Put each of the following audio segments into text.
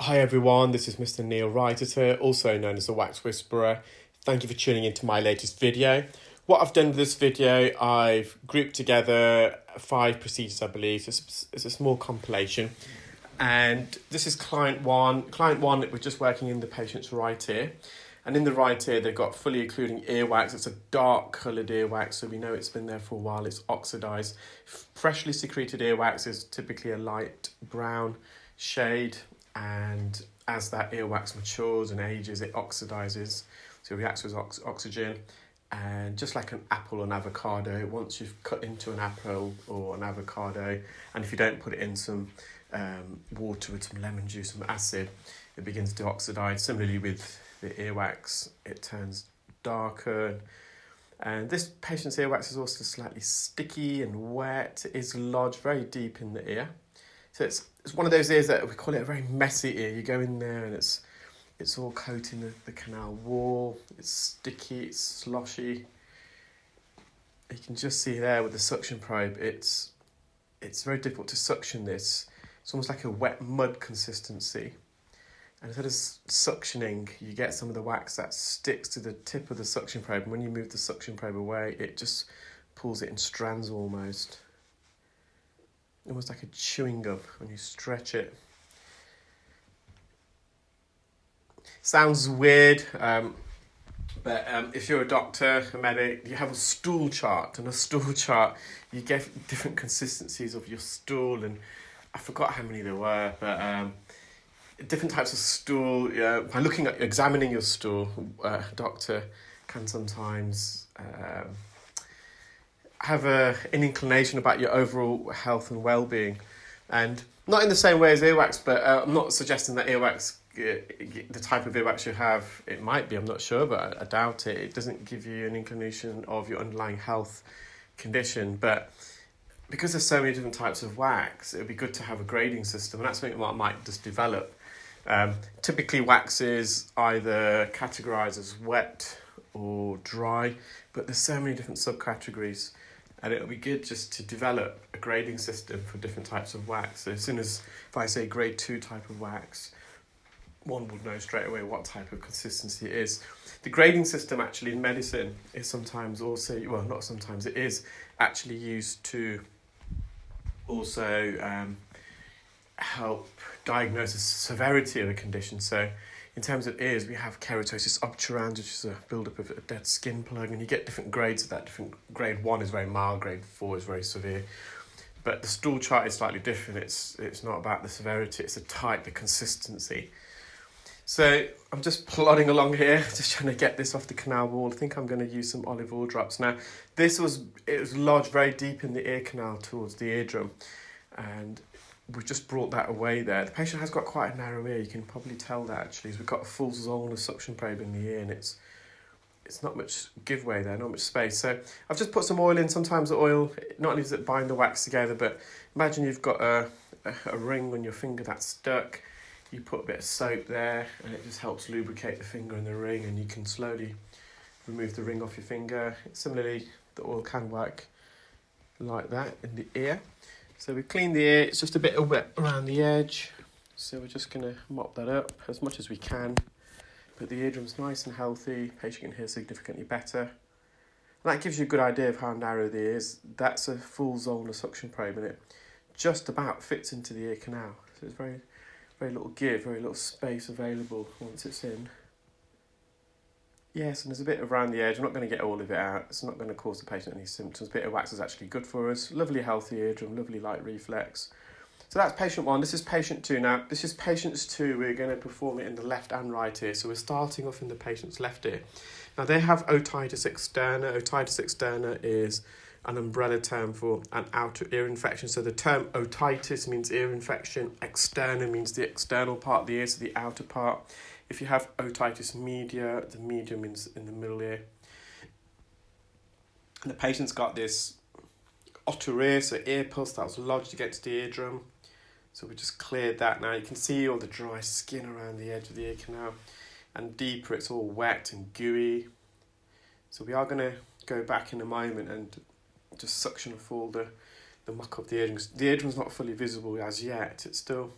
Hi everyone, this is Mr Neel Raithatha, also known as the Wax Whisperer. Thank you for tuning into my latest video. What I've done with this video, I've grouped together 5 procedures, I believe. It's a small compilation. And this is client 1. Client 1, we're just working in the patient's right ear. And in the right ear, they've got fully occluding earwax. It's a dark coloured earwax, so we know it's been there for a while. It's oxidised. Freshly secreted earwax is typically a light brown shade. And as that earwax matures and ages, it oxidizes, so it reacts with oxygen. And just like an apple or an avocado, once you've cut into an apple or an avocado, and if you don't put it in some water with some lemon juice, some acid, it begins to oxidize. Similarly with the earwax, it turns darker. And this patient's earwax is also slightly sticky and wet. It is lodged very deep in the ear. So it's one of those ears that we call it a very messy ear. You go in there and it's all coating the canal wall. It's sticky, it's sloshy. You can just see there with the suction probe, it's very difficult to suction this. It's almost like a wet mud consistency. And instead of suctioning, you get some of the wax that sticks to the tip of the suction probe. And when you move the suction probe away, it just pulls it in strands almost. Almost like a chewing gum when you stretch it. Sounds weird, but if you're a doctor, a medic, you have a stool chart, and a stool chart, you get different consistencies of your stool, and I forgot how many there were, but different types of stool. By examining your stool, a doctor can sometimes have an inclination about your overall health and well-being, and not in the same way as earwax, but I'm not suggesting that earwax, the type of earwax you have, it might be, I'm not sure, but I doubt it. It doesn't give you an inclination of your underlying health condition, but because there's so many different types of wax, it would be good to have a grading system, and that's something that I might just develop. Typically wax is either categorised as wet or dry, but there's so many different subcategories. And it'll be good just to develop a grading system for different types of wax. So as soon as, if I say grade 2 type of wax, one would know straight away what type of consistency it is. The grading system actually in medicine is sometimes also, well, not sometimes, it is actually used to also help diagnose the severity of a condition. So in terms of ears, we have keratosis obturans, which is a build-up of a dead skin plug, and you get different grades of that. Grade 1 is very mild, grade 4 is very severe. But the stool chart is slightly different. It's not about the severity, it's the type, the consistency. So I'm just plodding along here, just trying to get this off the canal wall. I think I'm going to use some olive oil drops. Now, it was lodged very deep in the ear canal towards the eardrum, and we've just brought that away there. The patient has got quite a narrow ear. You can probably tell that actually. We've got a full Zollner suction probe in the ear, and it's not much giveaway there, not much space. So I've just put some oil in. Sometimes the oil, not only does it bind the wax together, but imagine you've got a ring on your finger that's stuck. You put a bit of soap there, and it just helps lubricate the finger and the ring, and you can slowly remove the ring off your finger. Similarly, the oil can work like that in the ear. So we clean the ear, it's just a bit of wet around the edge. So we're just going to mop that up as much as we can. But the eardrum's nice and healthy, patient can hear significantly better. And that gives you a good idea of how narrow the ear is. That's a full Zollner suction probe, and it just about fits into the ear canal. So it's very, very little give, very little space available once it's in. Yes, and there's a bit around the edge. I'm not going to get all of it out. It's not going to cause the patient any symptoms. A bit of wax is actually good for us. Lovely healthy eardrum, lovely light reflex. So that's patient 1. This is patient 2 now. This is patient 2. We're going to perform it in the left and right ear. So we're starting off in the patient's left ear. Now they have otitis externa. Otitis externa is an umbrella term for an outer ear infection. So the term otitis means ear infection. Externa means the external part of the ear, so the outer part. If you have otitis media, the media means in the middle ear. And the patient's got this otter ear, so ear pulse that was lodged against the eardrum. So we just cleared that now. You can see all the dry skin around the edge of the ear canal. And deeper, it's all wet and gooey. So we are going to go back in a moment and just suction off all the muck of the eardrum. The eardrum's not fully visible as yet. It's still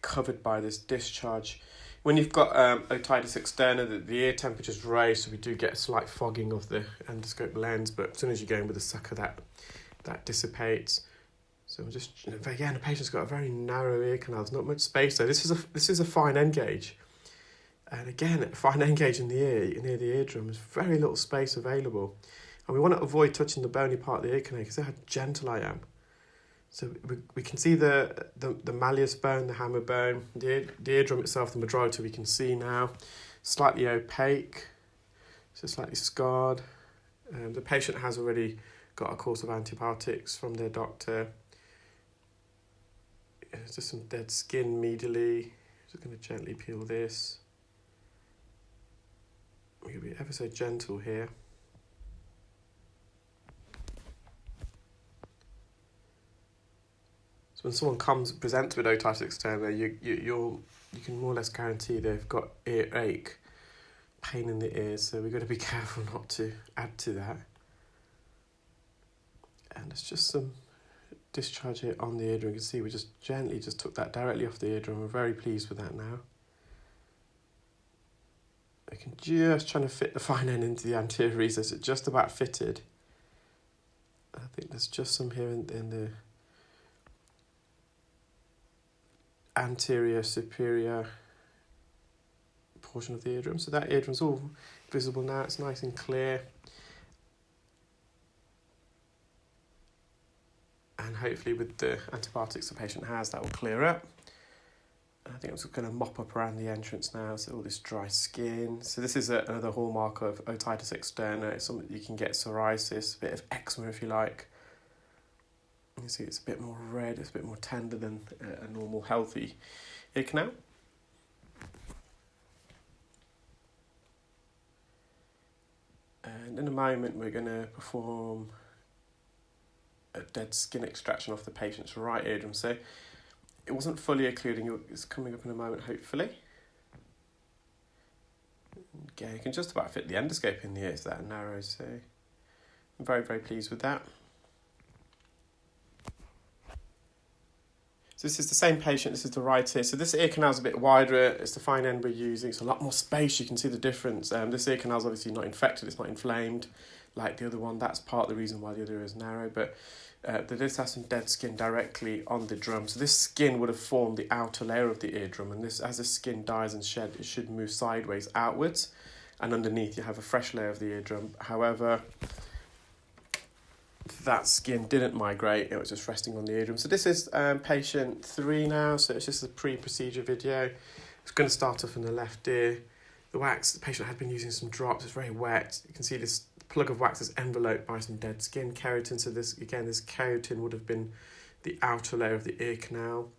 covered by this discharge. When you've got otitis externa, the ear temperature's raised, so we do get a slight fogging of the endoscope lens, but as soon as you go in with a sucker, that dissipates. So we're just, again, the patient's got a very narrow ear canal. There's not much space there. This is a fine end gauge. And again, a fine end gauge in the ear, near the eardrum, there's very little space available. And we want to avoid touching the bony part of the ear canal because of how gentle I am. So we can see the malleus bone, the hammer bone, the eardrum itself, the majority we can see now. Slightly opaque, so slightly scarred. The patient has already got a course of antibiotics from their doctor. There's just some dead skin medially. Just going to gently peel this. We're going to be ever so gentle here. So when someone presents with otitis externa, you can more or less guarantee they've got earache, pain in the ears. So we've got to be careful not to add to that. And there's just some discharge here on the eardrum. You can see we just gently took that directly off the eardrum. We're very pleased with that now. I can just trying to fit the fine end into the anterior recess. It's just about fitted. I think there's just some here in the anterior superior portion of the eardrum. So that eardrum's all visible now. It's nice and clear. And hopefully with the antibiotics the patient has, that will clear up. I think I'm just going to mop up around the entrance now, so all this dry skin. So this is another hallmark of otitis externa. It's something you can get psoriasis, a bit of eczema if you like. You see it's a bit more red, it's a bit more tender than a normal healthy ear canal. And in a moment we're going to perform a dead skin extraction off the patient's right eardrum. So it wasn't fully occluding, it's coming up in a moment hopefully. Okay, you can just about fit the endoscope in the ear, it's that narrow, so I'm very, very pleased with that. So this is the same patient, this is the right ear. So this ear canal is a bit wider, it's the fine end we're using, it's a lot more space, you can see the difference. This ear canal is obviously not infected, it's not inflamed like the other one. That's part of the reason why the other is narrow, but this has some dead skin directly on the drum. So this skin would have formed the outer layer of the eardrum, and this, as the skin dies and shed, it should move sideways outwards, and underneath you have a fresh layer of the eardrum. However, that skin didn't migrate, it was just resting on the eardrum. So this is patient 3 now, so it's just a pre-procedure video. It's going to start off in the left ear. The wax, the patient had been using some drops, it's very wet. You can see this plug of wax is enveloped by some dead skin keratin. So this keratin would have been the outer layer of the ear canal.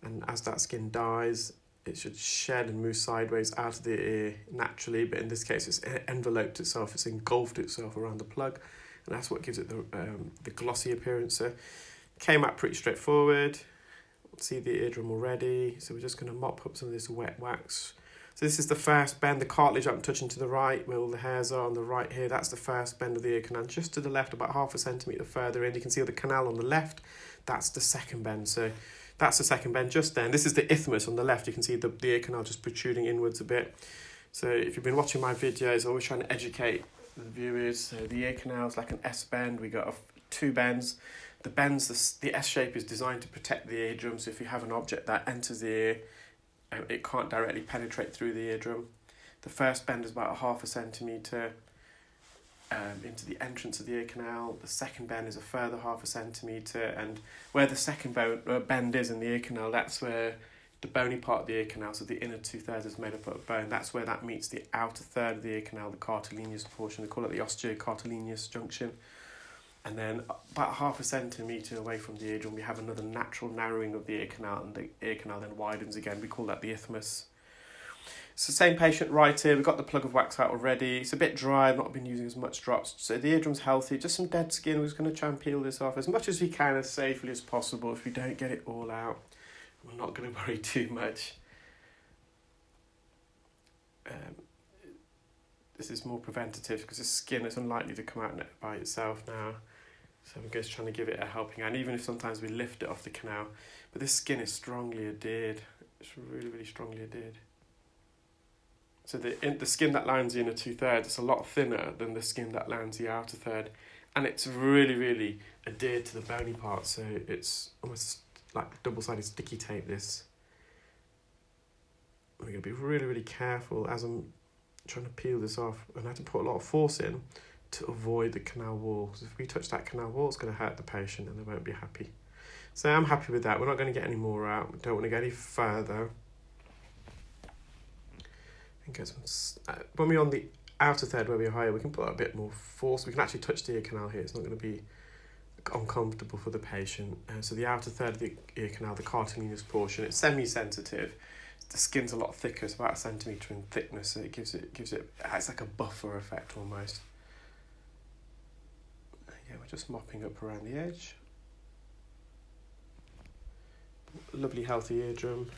And as that skin dies, it should shed and move sideways out of the ear naturally. But in this case, it's enveloped itself, it's engulfed itself around the plug. And that's what gives it the glossy appearance. So came out pretty straightforward. See the eardrum already. So we're just going to mop up some of this wet wax. So this is the first bend, the cartilage I'm touching to the right, where all the hairs are on the right here. That's the first bend of the ear canal. Just to the left, about 0.5 centimetre further in, you can see the canal on the left. That's the second bend. So that's the second bend just then. This is the isthmus on the left. You can see the ear canal just protruding inwards a bit. So if you've been watching my videos, I'm always trying to educate the viewers. So the ear canal is like an S bend. We got 2 bends. The bends, the S shape is designed to protect the eardrum. So if you have an object that enters the ear, it can't directly penetrate through the eardrum. The first bend is about 0.5 centimetre into the entrance of the ear canal. The second bend is a further 0.5 centimetre, and where the second bend is in the ear canal, that's where the bony part of the ear canal, so the inner 2/3 is made up of bone, that's where that meets the outer third of the ear canal, the cartilaginous portion. They call it the osteocartilaginous junction. And then about 0.5 centimetre away from the eardrum, we have another natural narrowing of the ear canal, and the ear canal then widens again. We call that the isthmus. It's the same patient right here. We've got the plug of wax out already. It's a bit dry. I've not been using as much drops. So the eardrum's healthy. Just some dead skin. We're just going to try and peel this off as much as we can, as safely as possible. If we don't get it all out, we're not going to worry too much. This is more preventative because the skin is unlikely to come out by itself now. So I'm just trying to give it a helping hand, even if sometimes we lift it off the canal. But this skin is strongly adhered. It's really, really strongly adhered. So the skin that lines the inner 2/3 is a lot thinner than the skin that lines the outer third. And it's really, really adhered to the bony part, so it's almost like double-sided sticky tape, this. We're going to be really, really careful as I'm trying to peel this off, and I have to put a lot of force in to avoid the canal wall, because if we touch that canal wall, it's going to hurt the patient and they won't be happy. So I'm happy with that. We're not going to get any more out. We don't want to go any further. And get some, when we're on the outer third where we're higher, we can put a bit more force. We can actually touch the ear canal here. It's not going to be uncomfortable for the patient. So the outer third of the ear canal, the cartilaginous portion, it's semi-sensitive. The skin's a lot thicker. It's about 1 centimetre in thickness, so it gives it it's like a buffer effect almost. Yeah, we're just mopping up around the edge. Lovely healthy eardrum.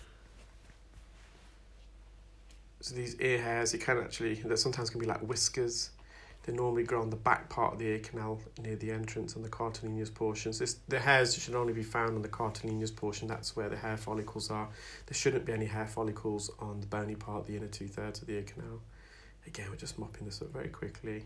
So these ear hairs, it can actually, they sometimes can be like whiskers. They normally grow on the back part of the ear canal near the entrance on the cartilaginous portions. The hairs should only be found on the cartilaginous portion. That's where the hair follicles are. There shouldn't be any hair follicles on the bony part, the inner 2/3 of the ear canal. Again, we're just mopping this up very quickly.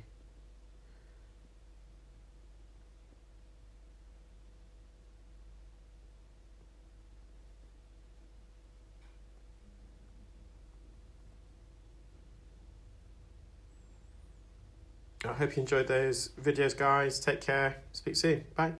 I hope you enjoyed those videos, guys. Take care. Speak soon. Bye.